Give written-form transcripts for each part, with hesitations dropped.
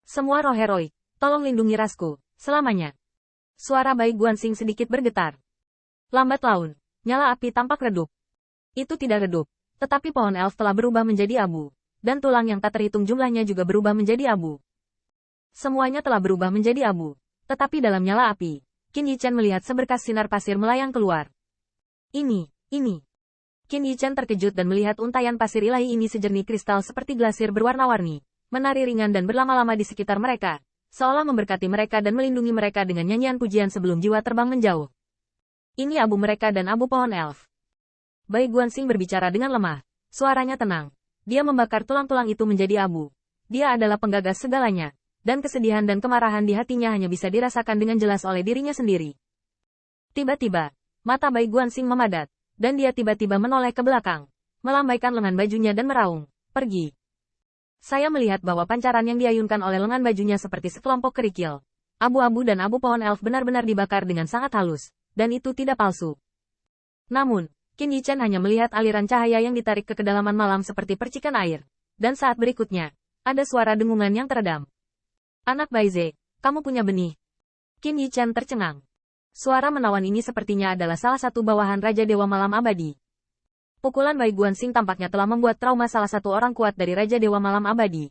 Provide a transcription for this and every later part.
Semua roh heroik, tolong lindungi rasku, selamanya. Suara Bai Guanxing sedikit bergetar. Lambat laun, nyala api tampak redup. Itu tidak redup, tetapi pohon elf telah berubah menjadi abu, dan tulang yang tak terhitung jumlahnya juga berubah menjadi abu. Semuanya telah berubah menjadi abu, tetapi dalam nyala api, Qin Yichen melihat seberkas sinar pasir melayang keluar. Ini. Qin Yichen terkejut dan melihat untayan pasir ilahi ini sejernih kristal seperti glasir berwarna-warni, menari ringan dan berlama-lama di sekitar mereka, seolah memberkati mereka dan melindungi mereka dengan nyanyian pujian sebelum jiwa terbang menjauh. Ini abu mereka dan abu pohon elf. Bai Guanxing berbicara dengan lemah, suaranya tenang. Dia membakar tulang-tulang itu menjadi abu. Dia adalah penggagas segalanya, dan kesedihan dan kemarahan di hatinya hanya bisa dirasakan dengan jelas oleh dirinya sendiri. Tiba-tiba, mata Bai Guanxing memadat, dan dia tiba-tiba menoleh ke belakang, melambaikan lengan bajunya dan meraung, "Pergi." Saya melihat bahwa pancaran yang diayunkan oleh lengan bajunya seperti sekelompok kerikil. Abu-abu dan abu pohon elf benar-benar dibakar dengan sangat halus, dan itu tidak palsu. Namun, Qin Yichen hanya melihat aliran cahaya yang ditarik ke kedalaman malam seperti percikan air. Dan saat berikutnya, ada suara dengungan yang teredam. "Anak Baize, kamu punya benih." Qin Yichen tercengang. Suara menawan ini sepertinya adalah salah satu bawahan Raja Dewa Malam Abadi. Pukulan Bai Guanxing tampaknya telah membuat trauma salah satu orang kuat dari Raja Dewa Malam Abadi.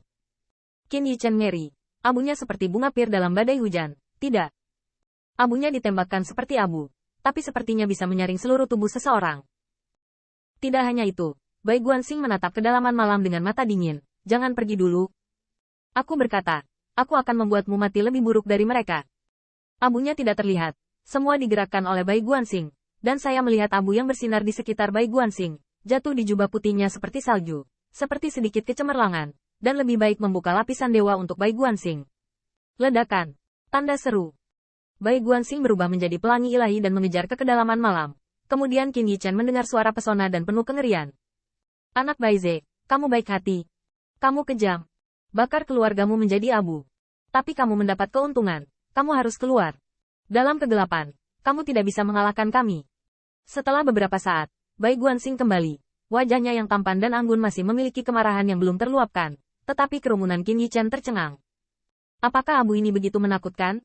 Qin Yichen ngeri. Abunya seperti bunga pir dalam badai hujan. Tidak. Abunya ditembakkan seperti abu, tapi sepertinya bisa menyaring seluruh tubuh seseorang. Tidak hanya itu, Bai Guanxing menatap kedalaman malam dengan mata dingin. "Jangan pergi dulu." Aku berkata, "Aku akan membuatmu mati lebih buruk dari mereka." Abunya tidak terlihat. Semua digerakkan oleh Bai Guanxing, dan saya melihat abu yang bersinar di sekitar Bai Guanxing, jatuh di jubah putihnya seperti salju, seperti sedikit kecemerlangan, dan lebih baik membuka lapisan dewa untuk Bai Guanxing. Ledakan. Tanda seru. Bai Guanxing berubah menjadi pelangi ilahi dan mengejar ke kedalaman malam. Kemudian Qin Yichen mendengar suara pesona dan penuh kengerian. "Anak Baize, kamu baik hati. Kamu kejam. Bakar keluargamu menjadi abu. Tapi kamu mendapat keuntungan. Kamu harus keluar. Dalam kegelapan, kamu tidak bisa mengalahkan kami." Setelah beberapa saat, Bai Guanxing kembali. Wajahnya yang tampan dan anggun masih memiliki kemarahan yang belum terluapkan, tetapi kerumunan Qin Yichen tercengang. Apakah abu ini begitu menakutkan?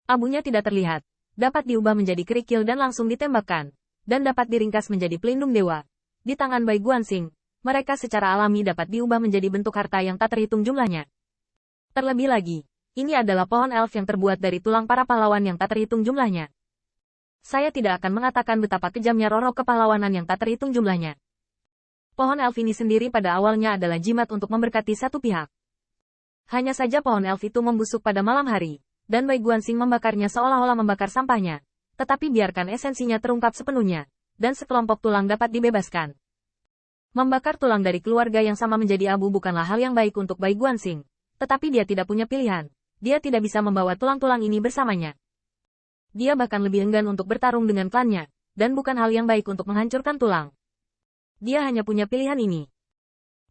Abunya tidak terlihat, dapat diubah menjadi kerikil dan langsung ditembakkan, dan dapat diringkas menjadi pelindung dewa. Di tangan Bai Guanxing, mereka secara alami dapat diubah menjadi bentuk harta yang tak terhitung jumlahnya. Terlebih lagi, ini adalah pohon elf yang terbuat dari tulang para pahlawan yang tak terhitung jumlahnya. Saya tidak akan mengatakan betapa kejamnya roh-roh kepahlawanan yang tak terhitung jumlahnya. Pohon elf ini sendiri pada awalnya adalah jimat untuk memberkati satu pihak. Hanya saja pohon elf itu membusuk pada malam hari, dan Bai Guanxing membakarnya seolah-olah membakar sampahnya. Tetapi biarkan esensinya terungkap sepenuhnya, dan sekelompok tulang dapat dibebaskan. Membakar tulang dari keluarga yang sama menjadi abu bukanlah hal yang baik untuk Bai Guanxing, tetapi dia tidak punya pilihan. Dia tidak bisa membawa tulang-tulang ini bersamanya. Dia bahkan lebih enggan untuk bertarung dengan klannya, dan bukan hal yang baik untuk menghancurkan tulang. Dia hanya punya pilihan ini.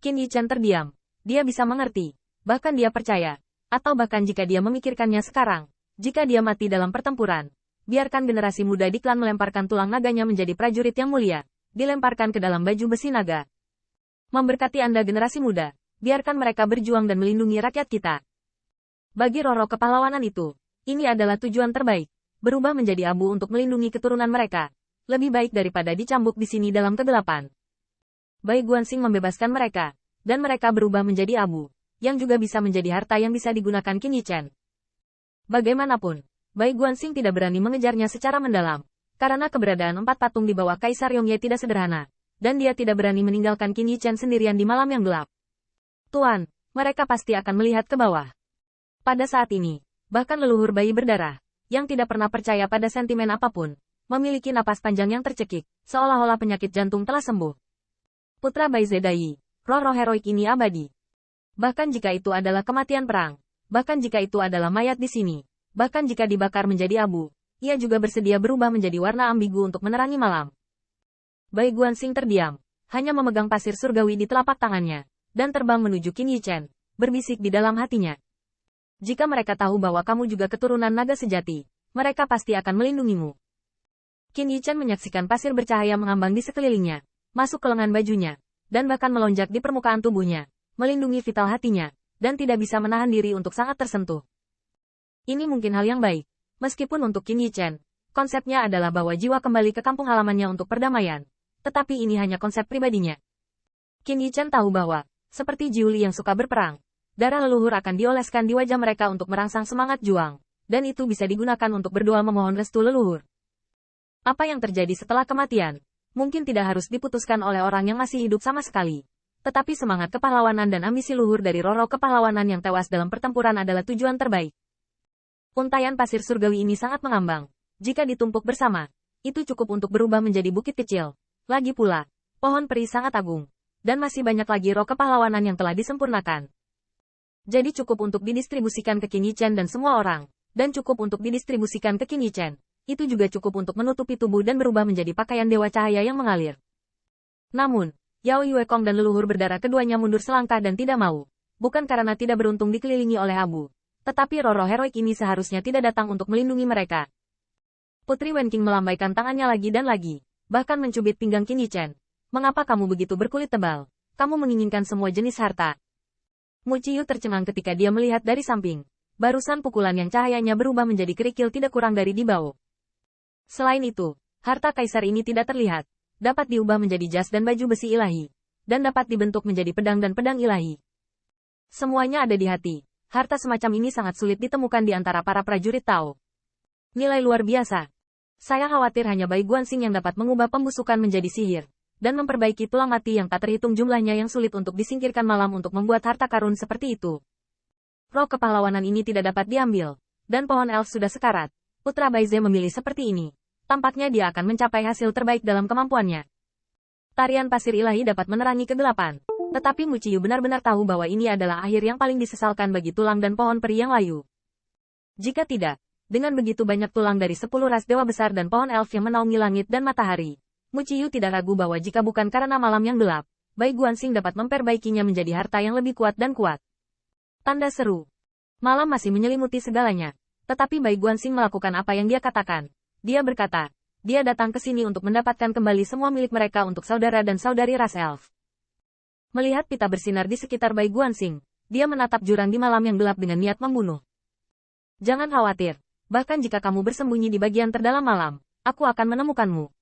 Qin Yichen terdiam. Dia bisa mengerti, bahkan dia percaya, atau bahkan jika dia memikirkannya sekarang, jika dia mati dalam pertempuran, biarkan generasi muda di klan melemparkan tulang naganya menjadi prajurit yang mulia, dilemparkan ke dalam baju besi naga. Memberkati Anda generasi muda, biarkan mereka berjuang dan melindungi rakyat kita. Bagi roh-roh kepahlawanan itu, ini adalah tujuan terbaik, berubah menjadi abu untuk melindungi keturunan mereka. Lebih baik daripada dicambuk di sini dalam kegelapan. Bai Guanxing membebaskan mereka, dan mereka berubah menjadi abu, yang juga bisa menjadi harta yang bisa digunakan Qin Yichen. Bagaimanapun, Bai Guanxing tidak berani mengejarnya secara mendalam, karena keberadaan 4 patung di bawah Kaisar Yongye tidak sederhana, dan dia tidak berani meninggalkan Qin Yichen sendirian di malam yang gelap. "Tuan, mereka pasti akan melihat ke bawah." Pada saat ini, bahkan leluhur bayi berdarah, yang tidak pernah percaya pada sentimen apapun, memiliki napas panjang yang tercekik, seolah-olah penyakit jantung telah sembuh. Putra Baize Dai, roh-roh heroik ini abadi. Bahkan jika itu adalah kematian perang, bahkan jika itu adalah mayat di sini, bahkan jika dibakar menjadi abu, ia juga bersedia berubah menjadi warna ambigu untuk menerangi malam. Bai Guanxing terdiam, hanya memegang pasir surgawi di telapak tangannya, dan terbang menuju Qin Yichen, berbisik di dalam hatinya. "Jika mereka tahu bahwa kamu juga keturunan naga sejati, mereka pasti akan melindungimu." Qin Yichen menyaksikan pasir bercahaya mengambang di sekelilingnya, masuk ke lengan bajunya, dan bahkan melonjak di permukaan tubuhnya, melindungi vital hatinya, dan tidak bisa menahan diri untuk sangat tersentuh. Ini mungkin hal yang baik. Meskipun untuk Qin Yichen, konsepnya adalah bawa jiwa kembali ke kampung halamannya untuk perdamaian. Tetapi ini hanya konsep pribadinya. Qin Yichen tahu bahwa, seperti Jiuli yang suka berperang, darah leluhur akan dioleskan di wajah mereka untuk merangsang semangat juang, dan itu bisa digunakan untuk berdoa memohon restu leluhur. Apa yang terjadi setelah kematian, mungkin tidak harus diputuskan oleh orang yang masih hidup sama sekali. Tetapi semangat kepahlawanan dan ambisi luhur dari roh-roh kepahlawanan yang tewas dalam pertempuran adalah tujuan terbaik. Untaian pasir surgawi ini sangat mengambang. Jika ditumpuk bersama, itu cukup untuk berubah menjadi bukit kecil. Lagi pula, pohon peri sangat agung. Dan masih banyak lagi roh kepahlawanan yang telah disempurnakan. Jadi cukup untuk didistribusikan ke Qin Yichen dan semua orang. Dan cukup untuk didistribusikan ke Qin Yichen. Itu juga cukup untuk menutupi tubuh dan berubah menjadi pakaian dewa cahaya yang mengalir. Namun, Yao Yuekong dan leluhur berdarah keduanya mundur selangkah dan tidak mau. Bukan karena tidak beruntung dikelilingi oleh abu. Tetapi roh-roh heroik ini seharusnya tidak datang untuk melindungi mereka. Putri Wenqing melambaikan tangannya lagi dan lagi. Bahkan mencubit pinggang Qin Yichen. Mengapa kamu begitu berkulit tebal? Kamu menginginkan semua jenis harta. Mu Qiyu tercengang ketika dia melihat dari samping. Barusan pukulan yang cahayanya berubah menjadi kerikil tidak kurang dari di bawah. Selain itu, harta kaisar ini tidak terlihat. Dapat diubah menjadi jas dan baju besi ilahi. Dan dapat dibentuk menjadi pedang dan pedang ilahi. Semuanya ada di hati. Harta semacam ini sangat sulit ditemukan di antara para prajurit Tao. Nilai luar biasa. Saya khawatir hanya Bai Guanxing yang dapat mengubah pembusukan menjadi sihir. Dan memperbaiki tulang mati yang tak terhitung jumlahnya yang sulit untuk disingkirkan malam untuk membuat harta karun seperti itu. Roh kepahlawanan ini tidak dapat diambil. Dan pohon elf sudah sekarat. Putra Baize memilih seperti ini. Tampaknya dia akan mencapai hasil terbaik dalam kemampuannya. Tarian pasir ilahi dapat menerangi kegelapan. Tetapi Mu Qiyu benar-benar tahu bahwa ini adalah akhir yang paling disesalkan bagi tulang dan pohon peri yang layu. Jika tidak, dengan begitu banyak tulang dari 10 ras dewa besar dan pohon elf yang menaungi langit dan matahari, Mu Qiyu tidak ragu bahwa jika bukan karena malam yang gelap, Bai Guanxing dapat memperbaikinya menjadi harta yang lebih kuat dan kuat. Tanda seru. Malam masih menyelimuti segalanya. Tetapi Bai Guanxing melakukan apa yang dia katakan. Dia berkata, dia datang ke sini untuk mendapatkan kembali semua milik mereka untuk saudara dan saudari ras elf. Melihat pita bersinar di sekitar Bai Guanxing, dia menatap jurang di malam yang gelap dengan niat membunuh. Jangan khawatir, bahkan jika kamu bersembunyi di bagian terdalam malam, aku akan menemukanmu.